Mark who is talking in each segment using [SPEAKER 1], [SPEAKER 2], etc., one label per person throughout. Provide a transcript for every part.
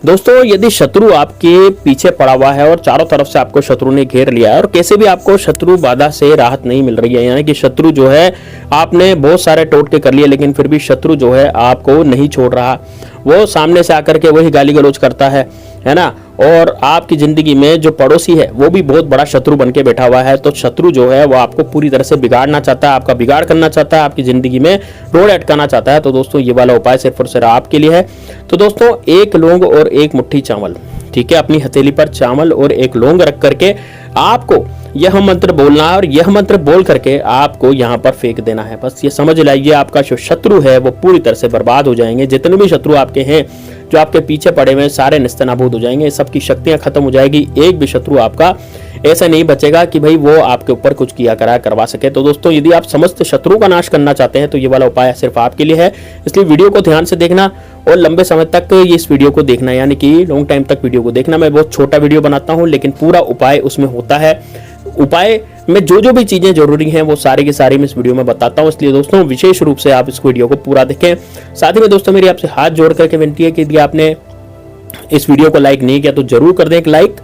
[SPEAKER 1] दोस्तों यदि शत्रु आपके पीछे पड़ा हुआ है और चारों तरफ से आपको शत्रु ने घेर लिया है और कैसे भी आपको शत्रु बाधा से राहत नहीं मिल रही है, यानी कि शत्रु जो है आपने बहुत सारे टोटके कर लिए लेकिन फिर भी शत्रु जो है आपको नहीं छोड़ रहा, वो सामने से आकर के वही गाली गलौज करता है ना। और आपकी जिंदगी में जो पड़ोसी है वो भी बहुत बड़ा शत्रु बन के बैठा हुआ है, तो शत्रु जो है वो आपको पूरी तरह से बिगाड़ना चाहता है, आपका बिगाड़ करना चाहता है, आपकी जिंदगी में रोड अटकाना चाहता है। तो दोस्तों ये वाला उपाय सिर्फ और सिर्फ आपके लिए है। तो दोस्तों एक लौंग और एक मुट्ठी चावल, ठीक है, अपनी हथेली पर चावल और एक लौंग रख करके आपको यह मंत्र बोलना है और यह मंत्र बोल करके आपको यहाँ पर फेंक देना है। बस ये समझ लाइए आपका जो शत्रु है वो पूरी तरह से बर्बाद हो जाएंगे। जितने भी शत्रु आपके हैं जो आपके पीछे पड़े हुए सारे निस्तेनाबूद हो जाएंगे, सबकी शक्तियां खत्म हो जाएगी। एक भी शत्रु आपका ऐसा नहीं बचेगा कि भाई वो आपके ऊपर कुछ किया करा करवा सके। तो दोस्तों यदि आप समस्त शत्रुओं का नाश करना चाहते हैं तो ये वाला उपाय सिर्फ आपके लिए है, इसलिए वीडियो को ध्यान से देखना और लंबे समय तक इस वीडियो को देखना, यानी कि लॉन्ग टाइम तक वीडियो को देखना। मैं बहुत छोटा वीडियो बनाता हूँ लेकिन पूरा उपाय उसमें होता है। उपाय में जो भी चीजें जरूरी हैं वो सारी की सारी मैं इस वीडियो में बताता हूँ, इसलिए दोस्तों विशेष रूप से आप इस वीडियो को पूरा देखें। साथ ही में दोस्तों मेरी आपसे हाथ जोड़ करके विनती है कि यदि आपने इस वीडियो को लाइक नहीं किया तो जरूर कर दें एक लाइक।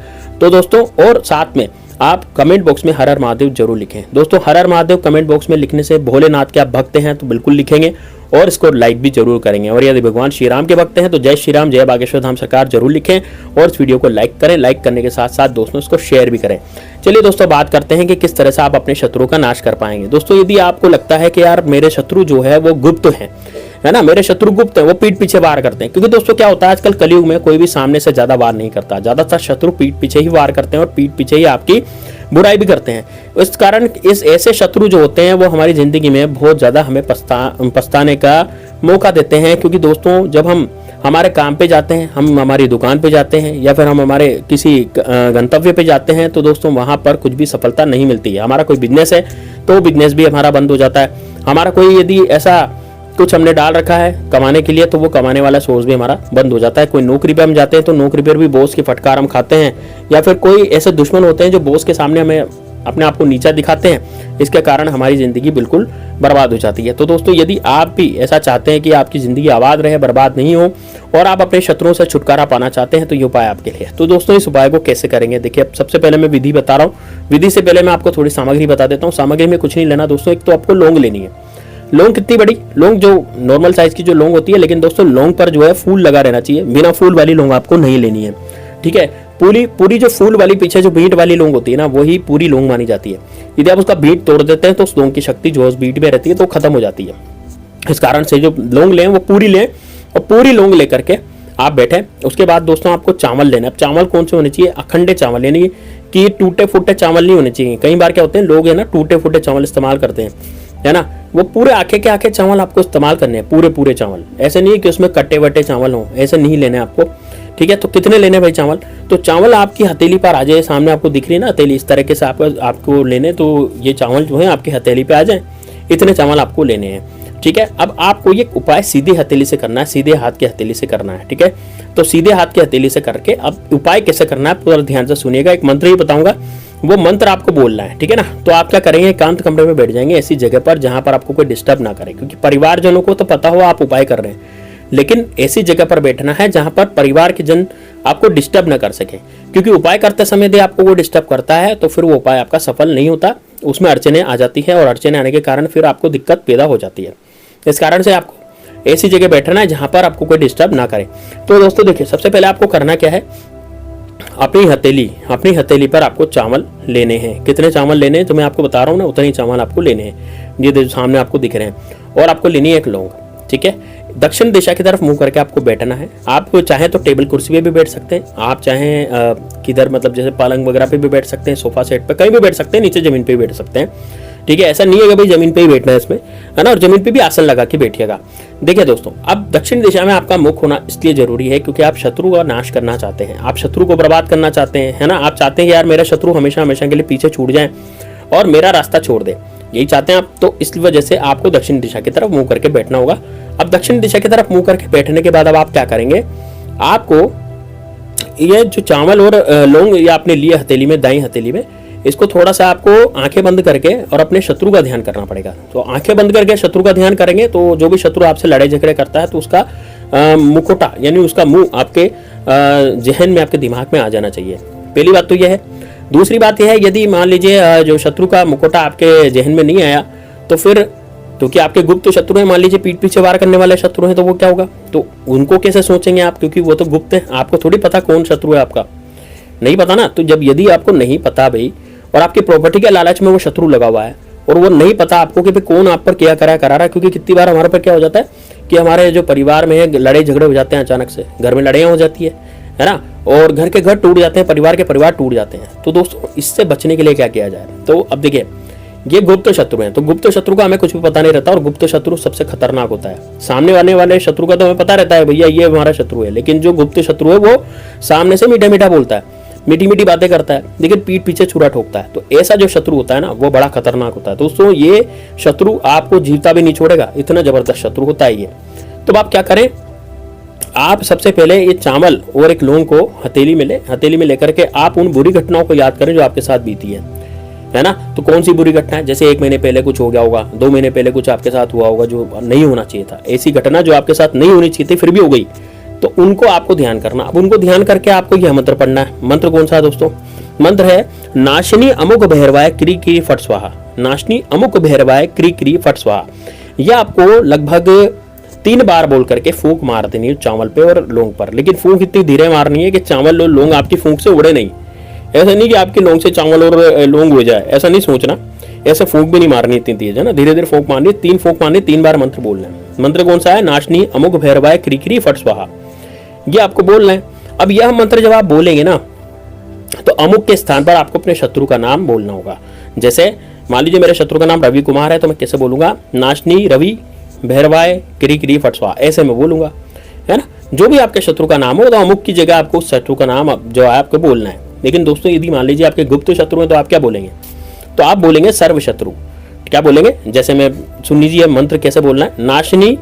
[SPEAKER 1] तो दोस्तों और साथ में आप कमेंट बॉक्स में हर हर महादेव जरूर लिखें। दोस्तों हर हर महादेव कमेंट बॉक्स में लिखने से भोलेनाथ के आप भक्त हैं तो बिल्कुल लिखेंगे और इसको लाइक भी जरूर करेंगे। और यदि भगवान श्री राम के भक्त हैं तो जय श्री राम, जय बागेश्वर धाम सरकार जरूर लिखें और इस वीडियो को लाइक करें। लाइक करने के साथ साथ दोस्तों इसको शेयर भी करें। चलिए दोस्तों बात करते हैं कि किस तरह से आप अपने शत्रु का नाश कर पाएंगे। दोस्तों यदि आपको लगता है कि यार मेरे शत्रु जो है वो गुप्त है ना, मेरे शत्रु गुप्त है, वो पीठ पीछे वार करते हैं, क्योंकि दोस्तों क्या होता है आजकल कलयुग में कोई भी सामने से ज्यादा वार नहीं करता, ज्यादातर शत्रु पीठ पीछे ही वार करते हैं और पीठ पीछे ही आपकी बुराई भी करते हैं। इस कारण इस ऐसे शत्रु जो होते हैं वो हमारी जिंदगी में बहुत ज्यादा हमें पछताने का मौका देते हैं। क्योंकि दोस्तों जब हम हमारे काम पे जाते हैं, हम हमारी दुकान पे जाते हैं या फिर हम हमारे किसी गंतव्य पे जाते हैं तो दोस्तों वहां पर कुछ भी सफलता नहीं मिलती है। हमारा कोई बिजनेस है तो बिजनेस भी हमारा बंद हो जाता है। हमारा कोई यदि ऐसा कुछ हमने डाल रखा है कमाने के लिए तो वो कमाने वाला सोर्स भी हमारा बंद हो जाता है। कोई नौकरी पे हम जाते हैं तो नौकरी पर भी बॉस की फटकार हम खाते हैं, या फिर कोई ऐसे दुश्मन होते हैं जो बॉस के सामने हमें अपने आप को नीचा दिखाते हैं, इसके कारण हमारी जिंदगी बिल्कुल बर्बाद हो जाती है। तो दोस्तों यदि आप भी ऐसा चाहते हैं कि आपकी जिंदगी आबाद रहे, बर्बाद नहीं हो और आप अपने शत्रुओं से छुटकारा पाना चाहते हैं तो ये उपाय आपके लिए। तो दोस्तों इस उपाय को कैसे करेंगे, देखिए सबसे पहले मैं विधि बता रहा हूँ। विधि से पहले मैं आपको थोड़ी सामग्री बता देता हूँ। सामग्री में कुछ नहीं लेना दोस्तों, एक तो आपको लौंग लेनी है। लौंग कितनी बड़ी, लौंग जो नॉर्मल साइज की जो लौंग होती है, लेकिन दोस्तों लौंग पर जो है फूल लगा रहना चाहिए, बिना फूल वाली लौंग आपको नहीं लेनी है, ठीक है। पूरी जो फूल वाली पीछे जो बीट वाली लौंग होती है ना वही पूरी लौंग मानी जाती है। यदि आप उसका बीट तोड़ देते हैं तो उस लौंग की शक्ति जो उस बीट में रहती है तो खत्म हो जाती है। इस कारण से जो लौंग लें वो पूरी लें और पूरी लौंग लेकर के आप बैठे। उसके बाद दोस्तों आपको चावल लेना है। अब चावल कौन से होने चाहिए, अखंडे चावल, यानी कि टूटे फूटे चावल नहीं होने चाहिए। कई बार क्या होते हैं लोग है ना टूटे फूटे चावल इस्तेमाल करते हैं, है ना, वो पूरे आखे के आखे चावल आपको इस्तेमाल करने हैं, पूरे चावल। ऐसे नहीं है कि उसमें कट्टे वट्टे चावल हो, ऐसे नहीं लेने आपको, ठीक है। तो कितने लेने भाई चावल, तो चावल आपकी हथेली पर आ जाए, सामने आपको दिख रही है ना हथेली, इस तरीके से आपको लेने, तो ये चावल जो है आपकी हथेली पे आ जाए, इतने चावल आपको लेने हैं, ठीक है। अब आपको ये उपाय सीधे हथेली से करना है, सीधे हाथ की हथेली से करना है, ठीक है। तो सीधे हाथ की हथेली से करके अब उपाय कैसे करना है पूरा ध्यान से सुनिएगा। एक मंत्र ही बताऊंगा, वो मंत्र आपको बोलना है, ठीक है ना। तो आप क्या करेंगे, एकांत कमरे में बैठ जाएंगे ऐसी जगह पर जहां पर आपको कोई डिस्टर्ब ना करे, क्योंकि परिवारजनों को तो पता हो आप उपाय कर रहे हैं, लेकिन ऐसी जगह पर बैठना है जहां पर परिवार के जन आपको डिस्टर्ब ना कर सके। क्योंकि उपाय करते समय यदि आपको वो डिस्टर्ब करता है तो फिर वो उपाय आपका सफल नहीं होता, उसमें अड़चने आ जाती है और अड़चने आने के कारण फिर आपको दिक्कत पैदा हो जाती है। इस कारण से आपको ऐसी जगह बैठना है जहां पर आपको कोई डिस्टर्ब ना करे। तो दोस्तों देखिए सबसे पहले आपको करना क्या है, अपनी हथेली पर आपको चावल लेने हैं। कितने चावल लेने हैं तो मैं आपको बता रहा हूँ ना, उतने ही चावल आपको लेने हैं, ये सामने आपको दिख रहे हैं। और आपको लेनी है एक लौंग, ठीक है। दक्षिण दिशा की तरफ मुंह करके आपको बैठना है। आप चाहें तो टेबल कुर्सी पे भी बैठ सकते हैं, आप चाहें किधर मतलब जैसे पलंग वगैरह पे भी बैठ सकते हैं, सोफा सेट पे कहीं भी बैठ सकते हैं, नीचे जमीन पे भी बैठ सकते हैं, ठीक है। ऐसा नहीं है कि भाई जमीन पे ही बैठना है इसमें, है ना, और जमीन पे भी आसन लगा के बैठिएगा। देखिए दोस्तों अब दक्षिण दिशा में आपका मुख होना इसलिए जरूरी है क्योंकि आप शत्रु का नाश करना चाहते हैं, आप शत्रु को बर्बाद करना चाहते हैं, है ना। आप चाहते हैं यार मेरा शत्रु हमेशा के लिए पीछे छूट जाए और मेरा रास्ता छोड़ दे, यही चाहते हैं आप। तो इस वजह से आपको दक्षिण दिशा की तरफ मुंह करके बैठना होगा। अब दक्षिण दिशा की तरफ मुंह करके बैठने के बाद अब आप क्या करेंगे, आपको ये जो चावल और लौंग या आपने लिए हथेली में, दाई हथेली में, इसको थोड़ा सा आपको आंखें बंद करके और अपने शत्रु का ध्यान करना पड़ेगा। तो आंखें बंद करके शत्रु का ध्यान करेंगे तो जो भी शत्रु आपसे लड़ाई झगड़े करता है तो उसका मुखौटा यानी उसका मुंह आपके जहन में, आपके दिमाग में आ जाना चाहिए। पहली बात तो यह है। दूसरी बात यह है, यदि मान लीजिए जो शत्रु का मुखौटा आपके जहन में नहीं आया तो फिर, क्योंकि आपके गुप्त शत्रु हैं, मान लीजिए पीठ पीछे वार करने वाले शत्रु हैं, तो वो क्या होगा, तो उनको कैसे सोचेंगे आप, क्योंकि वो तो गुप्त है, आपको थोड़ी पता कौन शत्रु है आपका, नहीं पता ना। तो जब यदि आपको नहीं पता भाई, और आपकी प्रॉपर्टी के लालच में वो शत्रु लगा हुआ है और वो नहीं पता आपको कि भाई कौन आप पर क्या करा रहा है, क्योंकि कितनी बार हमारे पर क्या हो जाता है कि हमारे जो परिवार में लड़ाई झगड़े हो जाते हैं, अचानक से घर में लड़ाइयाँ हो जाती है ना, और घर के घर टूट जाते हैं, परिवार के परिवार टूट जाते हैं। तो दोस्तों इससे बचने के लिए क्या किया जाए, तो अब देखिए ये गुप्त शत्रु हैं, तो गुप्त शत्रु का हमें कुछ भी पता नहीं रहता और गुप्त शत्रु सबसे खतरनाक होता है। सामने आने वाले शत्रु का तो हमें पता रहता है भैया ये हमारा शत्रु है, लेकिन जो गुप्त शत्रु है वो सामने से मीठा मीठा बोलता है, मीठी मीठी बातें करता है, लेकिन पीठ पीछे छुरा ठोकता है। तो ऐसा जो शत्रु होता है ना वो बड़ा खतरनाक होता है दोस्तों। ये शत्रु आपको जीता भी नहीं छोड़ेगा, इतना जबरदस्त शत्रु होता है ये। तो आप क्या करें, आप सबसे पहले ये चावल और एक लौंग को हथेली में लेकर के आप उन बुरी घटनाओं को याद करें जो आपके साथ बीती है ना। तो कौन सी बुरी घटना है, जैसे 1 महीने पहले कुछ हो गया होगा, 2 महीने पहले कुछ आपके साथ हुआ होगा जो नहीं होना चाहिए था, ऐसी घटना जो आपके साथ नहीं होनी चाहिए थी फिर भी हो गई, तो उनको आपको ध्यान करना। अब उनको ध्यान करके आपको यह मंत्र पढ़ना है। मंत्र कौन सा है दोस्तों, मंत्र है नाशिनी अमुक भैरवाय क्री क्री फट स्वाहा। नाशिनी अमुक भैरवाय क्री क्री फट स्वाहा। यह आपको लगभग 3 बार बोल करके फूंक मार देनी है चावल पे और लौंग पर, लेकिन फूंक इतनी धीरे मारनी है कि चावल और लौंग आपकी फूंक से उड़े नहीं। ऐसा नहीं कि आपकी लौंग से चावल और लौंग हो जाए, ऐसा नहीं सोचना, ऐसे फूंक भी नहीं मारनी इतनी तेज है ना, धीरे धीरे फूंक मारनी, 3 फूंक मारनी, 3 बार मंत्र बोलना है। मंत्र कौन सा है, नाशनी अमुक भैरवाय क्री क्री फट स्वाहा, ये आपको बोलना है। अब यह मंत्र जब आप बोलेंगे ना तो अमुक के स्थान पर आपको अपने शत्रु का नाम बोलना होगा। जैसे मान लीजिए मेरे शत्रु का नाम रवि कुमार है, तो मैं कैसे बोलूंगा, नाशनी रवि भैरवाय क्री क्री फट स्वाहा, ऐसे में बोलूंगा, है ना। जो भी आपके शत्रु का नाम हो तो अमुक की जगह आपको उस शत्रु का नाम जो है आपको बोलना है। लेकिन दोस्तों यदि मान लीजिए आपके गुप्त शत्रु हैं तो आप क्या बोलेंगे, तो आप बोलेंगे सर्व शत्रु। क्या बोलेंगे, जैसे मैं सुन लीजिए मंत्र कैसे बोलना है, नाशनी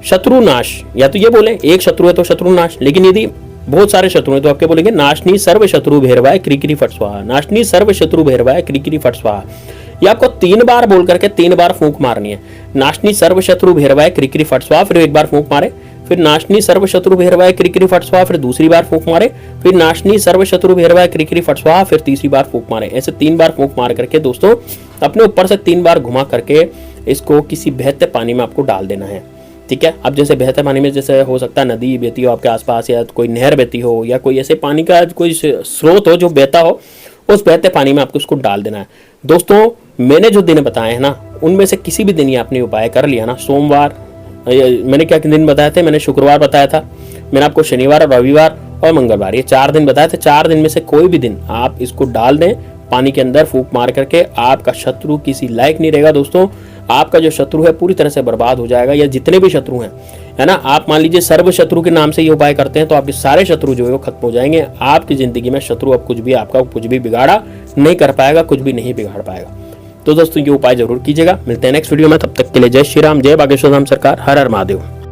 [SPEAKER 1] शत्रु नाश, या तो ये बोले एक शत्रु है तो शत्रु नाश, लेकिन यदि बहुत सारे शत्रु हैं तो आपके बोलेंगे नाशनी सर्व शत्रु भैरवाय क्री क्री फट स्वाहा। नाशनी सर्व शत्रु भैरवाय क्री क्री फट स्वाहा, ये आपको 3 बार बोल करके 3 बार फूंक मारनी है। नाशनी सर्व शत्रु भैरवाय क्री क्री फट स्वाहा, फिर एक बार फूंक मारे, फिर नाशनी सर्व शत्रु भैरवाय क्री क्री फट स्वाहा, फिर दूसरी बार फूंक मारे, फिर नाशनी सर्व शत्रु भैरवाय क्री क्री फट स्वाहा, फिर तीसरी बार फूंक मारे। ऐसे 3 बार फूंक मार करके दोस्तों अपने ऊपर से 3 बार घुमा करके इसको किसी बहते पानी में आपको डाल देना है। ठीक है, अब जैसे बहते पानी में जैसे हो सकता है नदी बहती हो आपके आसपास, या कोई नहर बहती हो, या कोई ऐसे पानी का कोई स्रोत हो जो बहता हो, उस बहते पानी में आपको उसको डाल देना है। दोस्तों मैंने जो दिन बताए हैं ना, उनमें से किसी भी दिन ये आपने उपाय कर लिया ना, सोमवार, मैंने क्या दिन बताए थे, मैंने शुक्रवार बताया था, मैंने आपको शनिवार, रविवार और मंगलवार, ये 4 दिन बताए थे। 4 दिन में से कोई भी दिन आप इसको डाल दें पानी के अंदर फूंक मार करके, आपका शत्रु किसी लायक नहीं रहेगा दोस्तों। आपका जो शत्रु है पूरी तरह से बर्बाद हो जाएगा, या जितने भी शत्रु हैं, है ना। आप मान लीजिए सर्व शत्रु के नाम से ये उपाय करते हैं तो आपके सारे शत्रु जो है वो खत्म हो जाएंगे। आपकी जिंदगी में शत्रु अब कुछ भी आपका कुछ भी बिगाड़ा नहीं कर पाएगा, कुछ भी नहीं बिगाड़ पाएगा। तो दोस्तों ये उपाय जरूर कीजिएगा। मिलते हैं नेक्स्ट वीडियो में, तब तक के लिए जय श्री राम, जय बागेश्वर धाम सरकार, हर हर महादेव।